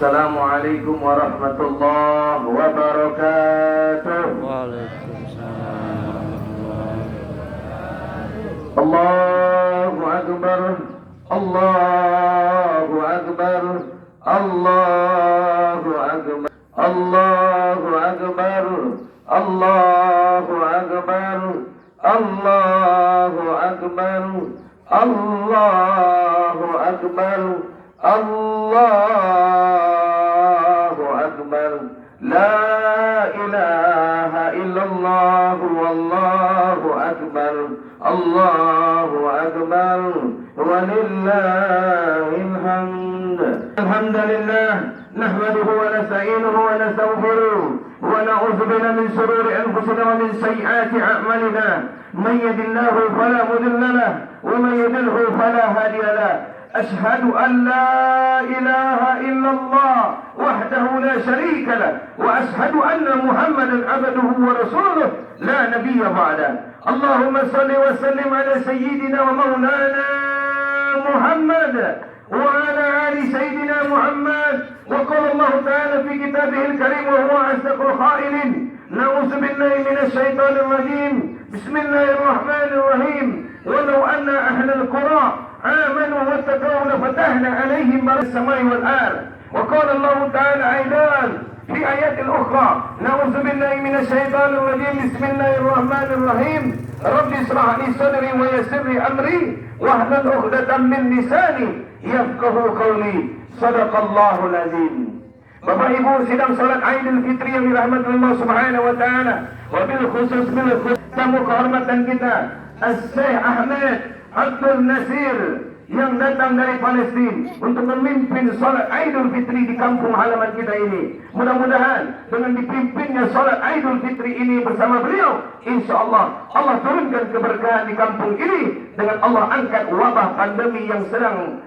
Assalamualaikum warahmatullahi wabarakatuh. Waalaikumsalam. Allahu akbar. Allahu akbar. Allahu akbar. Allahu akbar. Allahu akbar. Allahu akbar. Allahu akbar. Allahu akbar. La ilaha illallah wallahu akbar. Allahu akbar. Walillahil hamd. Alhamdulillah nahmaduhu wa nasta'inuhu wa nastaghfiruh wa na'udzu billahi min shururi anfusina wa min sayyiati a'malina. Man yahdihillahu fala mudilla lahu wa man yudlil fala hadiya lahu. أشهد أن لا إله إلا الله وحده لا شريك له وأشهد أن محمدا عبده ورسوله لا نبي بعده. اللهم صل وسلم على سيدنا ومولانا محمد وعلى آل سيدنا محمد. وقال الله تعالى في كتابه الكريم وهو أصدق القائلين: نعوذ بالله من الشيطان الرجيم. بسم الله الرحمن الرحيم. ولو أن أهل القرى آمنوا واتقوا لفتحنا عليهم بركات السماء والأرض. وقال الله تعالى أيضا في آيات أخرى: نعوذ بالله من الشيطان الرجيم. بسم الله الرحمن الرحيم. رب اشرح لي صدري ويسر لي أمري واحلل عقدة من لساني yafqahu qawli. Sadaqallahul azim. Bapak Ibu sidang salat Aidil Fitri yang dirahmati Allah Subhanahu wa taala, wabil khusus tamu kehormatan kita Syekh Ahmad Abdul Nasir yang datang dari Palestina untuk memimpin salat Aidil Fitri di kampung halaman kita ini. Mudah-mudahan dengan dipimpinnya salat Aidil Fitri ini bersama beliau, insyaallah Allah turunkan keberkahan di kampung ini dengan Allah angkat wabah pandemi yang sedang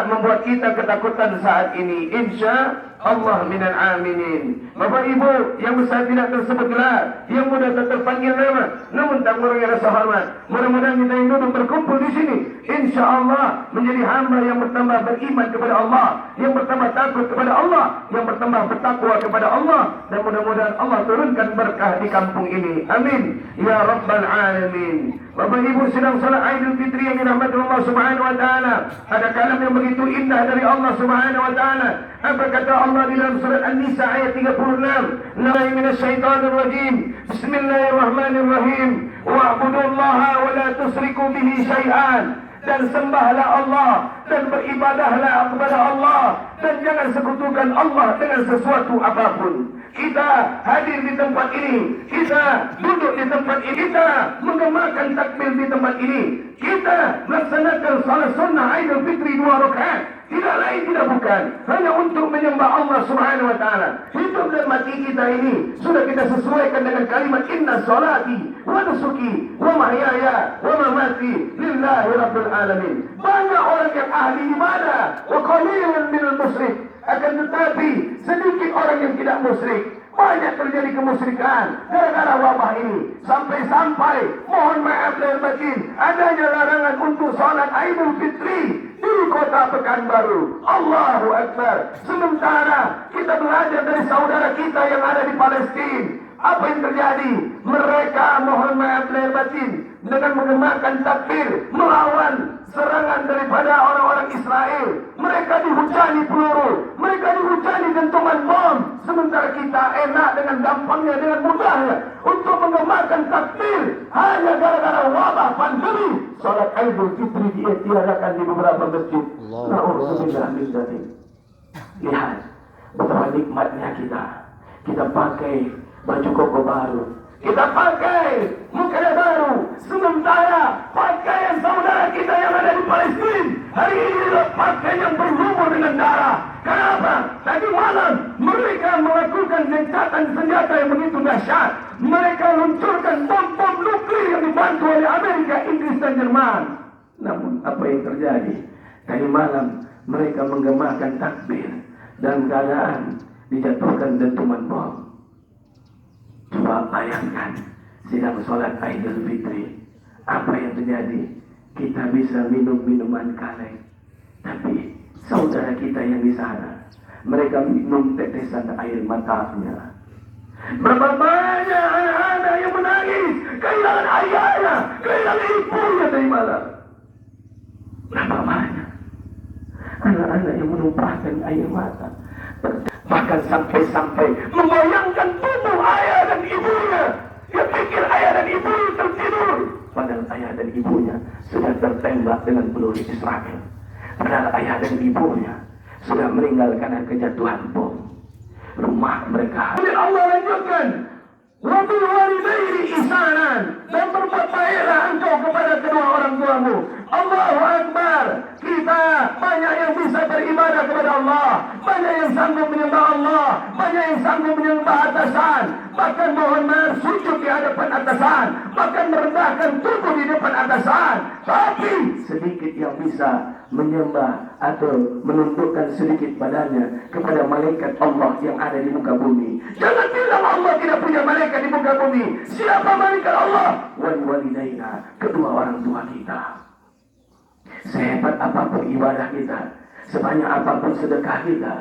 membuat kita ketakutan saat ini. Insya Allah minal aminin. Bapak Ibu yang besar tidak tersebut gelar, yang muda tak terpanggil nama, namun tak mengurangi rasa hormat. Mudah-mudahan kita yang duduk berkumpul di sini, insya Allah menjadi hamba yang bertambah beriman kepada Allah, yang bertambah takut kepada Allah, yang bertambah bertakwa kepada Allah, dan mudah-mudahan Allah turunkan berkah di kampung ini. Amin ya rabbal alamin. Bapak Ibu sedang salat Aidil Fitri yang dirahmati Allah Subhanahu wa taala. Ada kalam yang begitu indah dari Allah Subhanahu wa taala. Apa kata Allah di dalam surat An-Nisa ayat 36? Na'udzu minasyaitonir rajim. Bismillahirrahmanirrahim. Wa'budullaha wa la tusyriku bihi syai'an. Dan sembahlah Allah dan beribadahlah kepada Allah dan jangan sekutukan Allah dengan sesuatu apapun. Kita hadir di tempat ini, kita duduk di tempat ini, kita menggemakan takbir di tempat ini, kita melaksanakan salat sunnah Aidil Fitri 2 rakaat, tidak lain tidak bukan hanya untuk menyembah Allah Subhanahu wa taala. Hidup dan mati kita ini sudah kita sesuaikan dengan kalimat inna salati wa nusuki wa mahyaya wa mamati lillahi rabbil alamin. Banyak orang yang ahli ibadah, wa qalilun minal musyrik, akan tetapi sedikit orang yang tidak musyrik. Banyak terjadi kemusyrikan gara-gara wabah ini. Sampai-sampai mohon maaf lahir batin, adanya larangan untuk salat Aidil Fitri di kota Pekanbaru. Allahu Akbar. Sementara kita belajar dari saudara kita yang ada di Palestina. Apa yang terjadi? Mereka mohon maaf lahir batin dengan mengemakan takbir melawan serangan daripada orang-orang Israel. Mereka dihujani peluru, mereka dihujani dentuman bom. Sementara kita enak dengan gampangnya, dengan mudahnya untuk mengemakan takbir hanya gara-gara wabah pandemi. Salat Aidil Fitri dietiadakan di beberapa masjid. Na'udzubillah min dzalik. Lihat betapa nikmatnya kita. Kita pakai baju koko baru, kita pakai mukena baru, sementara pakaian saudara kita yang ada di Palestina hari ini adalah pakaian yang berlumur dengan darah. Kenapa? Tadi malam mereka melakukan gencatan senjata yang begitu dahsyat. Mereka luncurkan bom-bom nuklir yang dibantu oleh Amerika, Inggris dan Jerman. Namun apa yang terjadi? Tadi malam mereka menggemakan takbir dan keadaan dijatuhkan dentuman bom. Coba bayangkan sedang sholat Aidil Fitri, apa yang terjadi? Kita bisa minum minuman kaleng, tapi saudara kita yang di sana Mereka minum tetesan air matanya. Berapa banyak anak-anak yang menangis kehilangan ayahnya, kehilangan ibunya dari malam. Berapa banyak anak-anak yang menumpahkan air mata, bahkan sampai-sampai membayangkan tubuh ayah dan ibunya. Dia pikir ayah dan ibunya tertidur, padahal ayah dan ibunya sudah tertembak dengan peluru Israel. Padahal ayah dan ibunya sudah meninggal karena kejatuhan bom. Rumah mereka. Allah lanjutkan, wa bil walidaini ihsanan, dan berbuat baiklah engkau kepada kedua orang tuamu. Allahu Akbar. Kita banyak yang bisa beribadah kepada Allah, banyak yang sanggup menyembah Allah, banyak yang sanggup menyembah atasan, bahkan mohon maaf sujud di hadapan atasan, bahkan merendahkan tubuh di depan atasan. Tapi sedikit yang bisa menyembah atau menundukkan sedikit badannya kepada malaikat Allah yang ada di muka bumi. Jangan bilang Allah tidak punya malaikat di muka bumi. Siapa malaikat Allah? Wal walidaina, kedua orang tua kita. Sehebat apapun ibadah kita, sebanyak apapun sedekah kita,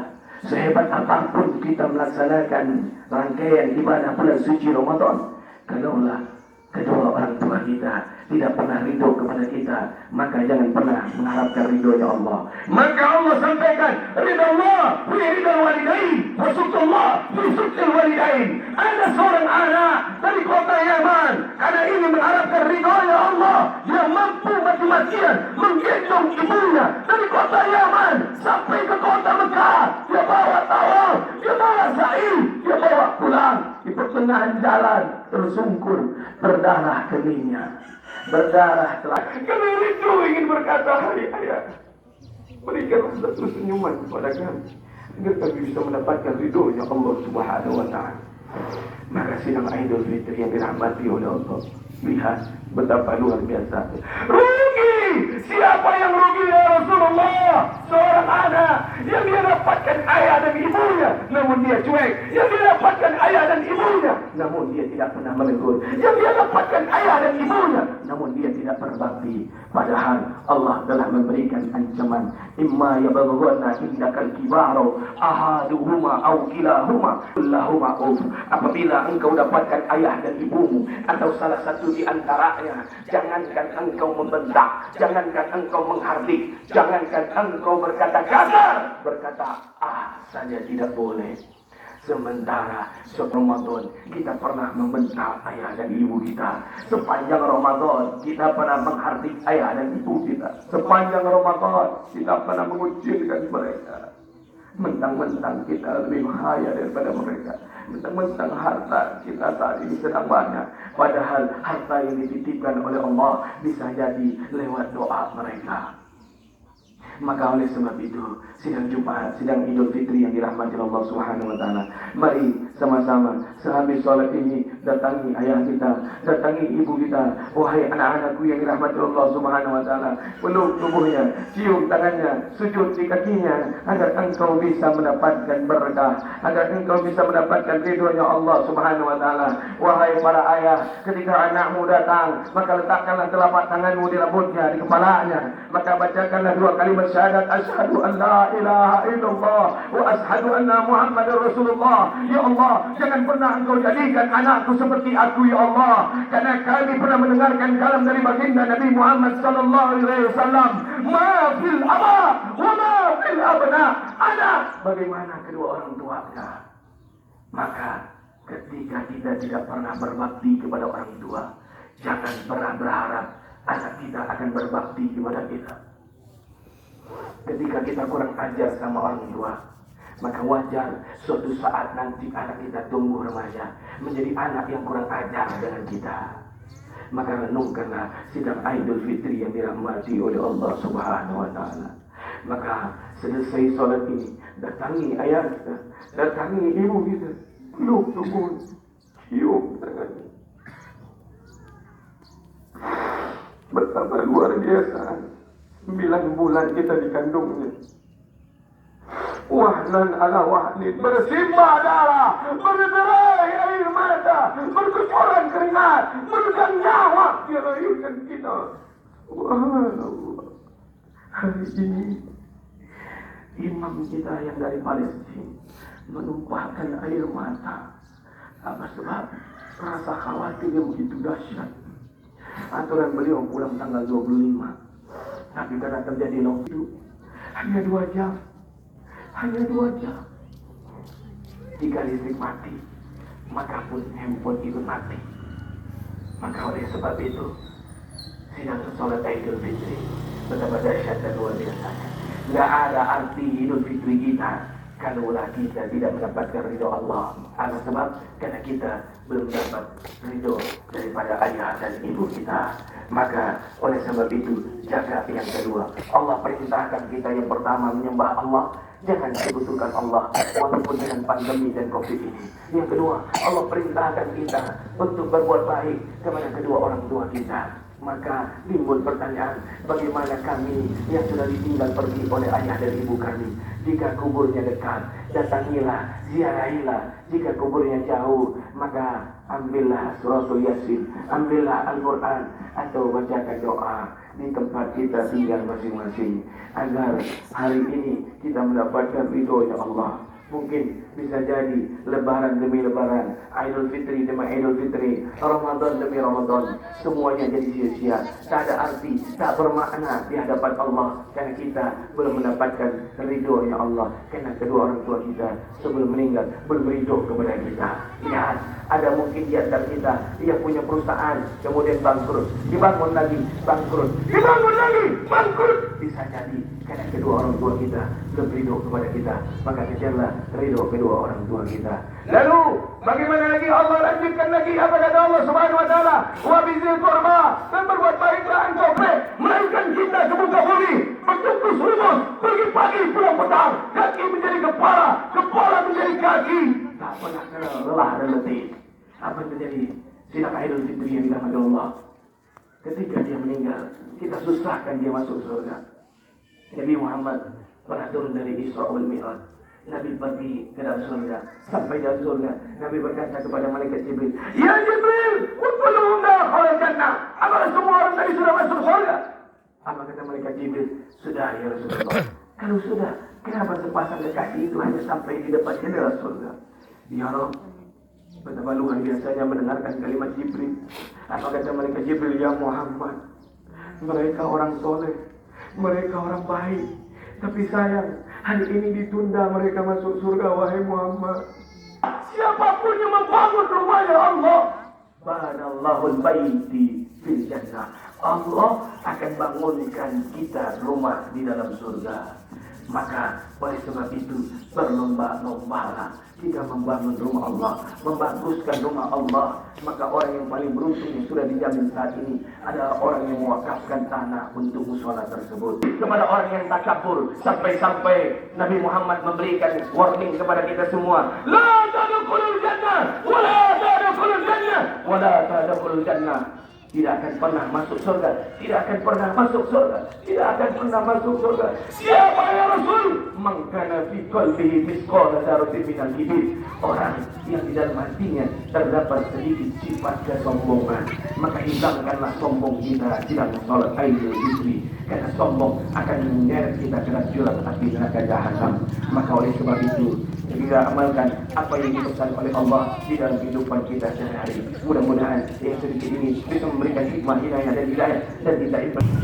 sehebat apapun kita melaksanakan rangkaian ibadah bulan suci Ramadan, kalaulah kedua orang tua kita tidak pernah ridho kepada kita, maka jangan pernah mengharapkan ridhonya Allah. Maka Allah sampaikan, ridho Allah fi ridho walidain, wa suktullah fi suktil walidain. Ada seorang anak dari kota Yaman, karena ini mengharapkan ridhonya Allah, yang mampu mati-matian menggendong ibunya dari kota Yaman sampai ke kota Mekah. Dia bawa tawaf, dia bawa sa'i, dia bawa pulang. Di pertengahan jalan tersungkur, berdarah keningnya, berdarah telah. Kami rindu ingin berkata, hai ayah, berikanlah satu senyuman kepada kami agar kami bisa mendapatkan ridhonya Allah Subhanahu wa Ta'ala. Maka sidang Idul Fitri yang dirahmati oleh Allah, lihat betapa luar biasa. Rugi! Siapa yang rugi ya Rasulullah? Seorang anak yang dia dapatkan ayah dan ibunya, namun dia cuek. Yang dia dapatkan ayah dan ibunya, namun dia tidak pernah menegur. Yang dia dapatkan ayah dan ibunya, namun dia tidak berbakti. Padahal Allah telah memberikan ancaman, imma yablughanna indakal kibaru ahaduhuma aw kilahuma kullahuma uf. Apabila engkau dapatkan ayah dan ibumu atau salah satu di antaranya, jangankan engkau membentak, jangankan engkau menghardik, jangankan engkau berkata kasar, berkata saja tidak boleh. Sementara Ramadan kita pernah membentak ayah dan ibu kita. Sepanjang Ramadan kita pernah menghardik ayah dan ibu kita. Sepanjang Ramadan kita pernah mengucilkan mereka. Mentang-mentang kita lebih kaya daripada mereka, mentang-mentang harta kita saat ini sedang banyak, padahal harta yang dititipkan oleh Allah bisa jadi lewat doa mereka. Maka oleh sebab itu, sidang Jumat, sidang Idul Fitri yang dirahmati Allah Subhanahu wa Ta'ala, mari sama-sama sehabis sholat ini datangi ayah kita, datangi ibu kita. Wahai anak-anakku yang dirahmati Allah Subhanahu wa Ta'ala, peluk tubuhnya, cium tangannya, sujud di kakinya, agar engkau bisa mendapatkan berkah, agar engkau bisa mendapatkan ridhonya Allah Subhanahu wa Ta'ala. Wahai para ayah, ketika anakmu datang, maka letakkanlah telapak tanganmu di rambutnya, di kepalanya, maka bacakanlah dua kalimat syahadat, asyhadu an la ilaha illallah wa asyhadu anna Muhammadar Rasulullah. Ya Allah, jangan pernah engkau jadikan anakku seperti aku ya Allah, karena kami pernah mendengarkan kalam dari baginda Nabi Muhammad sallallahu alaihi wasallam, ma fil aba wa ma fil abna. Anak bagaimana kedua orang tuanya. Maka ketika kita tidak pernah berbakti kepada orang tua, jangan pernah berharap anak kita akan berbakti kepada kita. Ketika kita kurang ajar sama orang tua, maka wajar suatu saat nanti anak kita tumbuh remaja menjadi anak yang kurang ajar dengan kita. Maka renungkanlah sidang Idul Fitri yang dirahmati oleh Allah Subhanahu wa Ta'ala. Maka selesai sholat ini, datangi ayah kita, datangi ibu kita, peluk tubuh, cium tangannya. Betapa luar biasa 9 bulan kita dikandungnya. Wahnan ala wahnin, bersimbah darah, berderai air mata, berkucuran keringat, meregang nyawa dia lahirkan kita. Subhanallah. Hari ini imam kita yang dari Palestina menumpahkan air mata. Apa sebab? Rasa khawatir yang begitu dahsyat. Aturan beliau pulang tanggal 25. Tapi karena terjadi lockdown, hanya 2 jam. Hanya 2 jam. Jika listrik mati, maka pun handphone ikut mati. Maka oleh sebab itu, sidang sholat Idul Fitri betapa dahsyat dan luar biasa. Tidak ada arti Idul Fitri kita kalaulah kita tidak mendapatkan ridho Allah. Apa sebab? Karena kita belum dapat ridho daripada ayah dan ibu kita. Maka oleh sebab itu, jaga yang kedua. Allah perintahkan kita yang pertama menyembah Allah. Jangan sekutukan Allah walaupun dengan pandemi dan COVID ini. Yang kedua, Allah perintahkan kita untuk berbuat baik kepada kedua orang tua kita. Maka timbul pertanyaan, bagaimana kami yang sudah ditinggal pergi oleh ayah dan ibu kami? Jika kuburnya dekat, datangilah, ziarahilah. Jika kuburnya jauh, maka ambillah suratul Yasin, ambillah Al-Quran, atau bacakan doa di tempat kita tinggal masing-masing, agar hari ini kita mendapatkan ridhonya Allah. Mungkin bisa jadi lebaran demi lebaran, Idul Fitri demi Idul Fitri, Ramadan demi Ramadan, semuanya jadi sia-sia, tak ada arti, tak bermakna di hadapan Allah, karena kita belum mendapatkan ridhonya Allah. Karena kedua orang tua kita sebelum meninggal belum ridho kepada kita. Lihat, ada mungkin di antara kita yang punya perusahaan kemudian bangkrut, dibangun lagi bangkrut, dibangun lagi bangkrut. Bisa jadi karena kedua orang tua kita belum ridho kepada kita. Maka kejarlah ridho kedua orang tua kita. Lalu bagaimana lagi? Allah lanjutkan lagi, apa kata Allah Subhanahu wa taala? Wa bizil qurba, dan berbuat baiklah engkau melainkan kita sebuka bumi, bercukus rumus, pergi pagi pulang petang, kaki menjadi kepala, kepala menjadi kaki, tak pernah kena lelah dan letih. Apa yang terjadi? Sidang Idul Fitri yang dirahmati Allah, ketika dia meninggal, kita susahkan dia masuk surga. Nabi Muhammad pernah turun dari Isra wal Mi'raj. Nabi pergi ke dalam surga. Sampai dalam surga, Nabi berkata kepada malaikat Jibril, "Ya Jibril, kulluhum dakhala jannah." Apakah semua orang tadi sudah masuk surga? Apa kata malaikat Jibril? Sudah ya Rasulullah. Kalau sudah, kenapa sepasang kekasih itu hanya sampai di depan jendela surga? Ya Rabb, betapa luar biasanya mendengarkan kalimat Jibril. Apa kata malaikat Jibril? Ya Muhammad, mereka orang soleh, mereka orang baik, tapi sayang, hari ini ditunda mereka masuk surga. Wahai Muhammad, siapapun yang membangun rumahnya Allah, banallahul baiti fil jannah, Allah akan bangunkan kita rumah di dalam surga. Maka oleh sebab itu, berlomba-lombalah kita membangun rumah Allah, membaguskan rumah Allah. Maka orang yang paling beruntung yang sudah dijamin saat ini adalah orang yang mewakafkan tanah untuk mushola tersebut. Kepada orang yang takabur, sampai-sampai Nabi Muhammad memberikan warning kepada kita semua, la tadkhulul jannah wa la tadkhulul jannah wa la tadkhulul jannah. Tidak akan pernah masuk surga, tidak akan pernah masuk surga, tidak akan pernah masuk surga. Siapa ya Rasul? Man kana fi qalbihi misqala dzarratin minal kibir. Orang yang di dalam hatinya terdapat sedikit sifat kesombongan, maka hilangkanlah sombong kita di dalam salat Idul Fitri. Karena sombong akan menyeret kita ke jurang api neraka jahanam. Maka oleh sebab itu, kita amalkan apa yang dipesan oleh Allah di dalam kehidupan kita sehari-hari. Mudah-mudahan yang sedikit ini bisa memberikan hikmah, hidayah dan hidayah dan kita ibadah.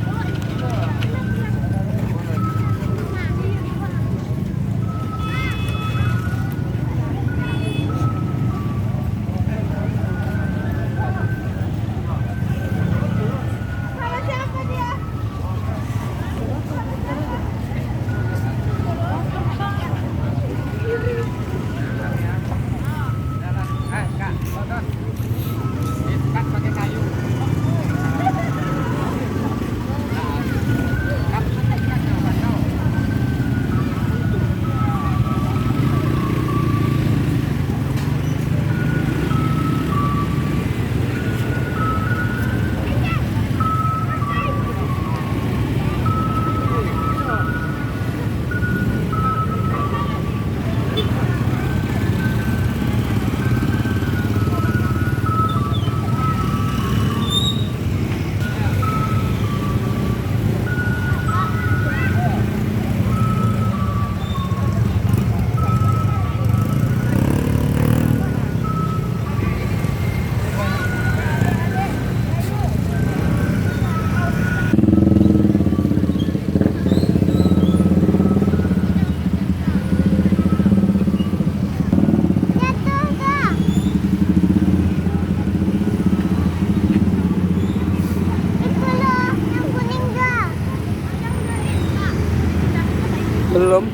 Belum.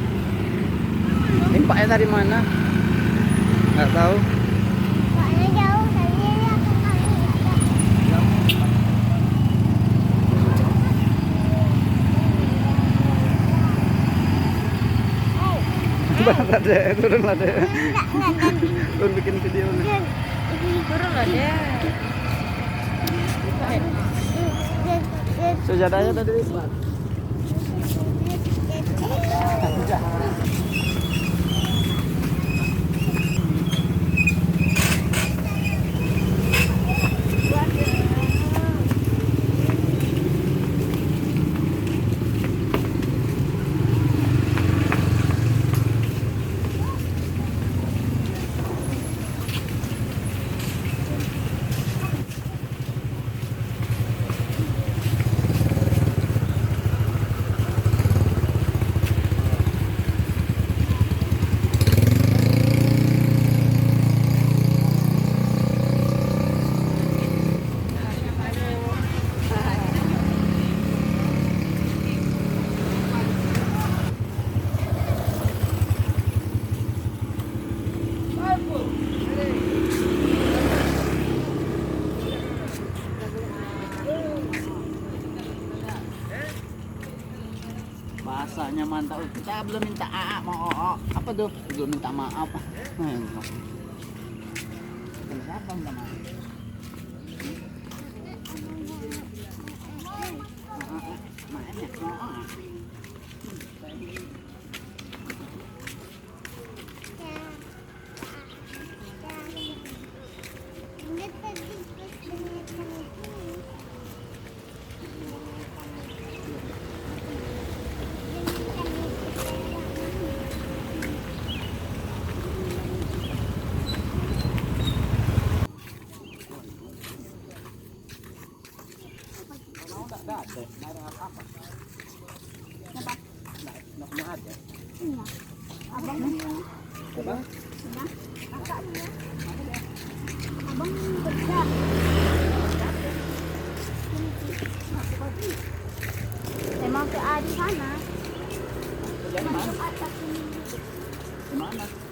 Ini Pak dari mana? Nggak tahu. Soalnya jauh tadi aku kali Banget deh, turun lah deh. Turun bikin video nih. turun lah dia. Sejadahnya tadi. Bahasanya mantap. Kita belum minta AA mau OO. Apa tuh? Belum minta maaf. Siapa minta maaf? Mainnya OO. Abang kerja. Emang ke A di sana. Kerja di mana? Masuk atas ini. Di mana?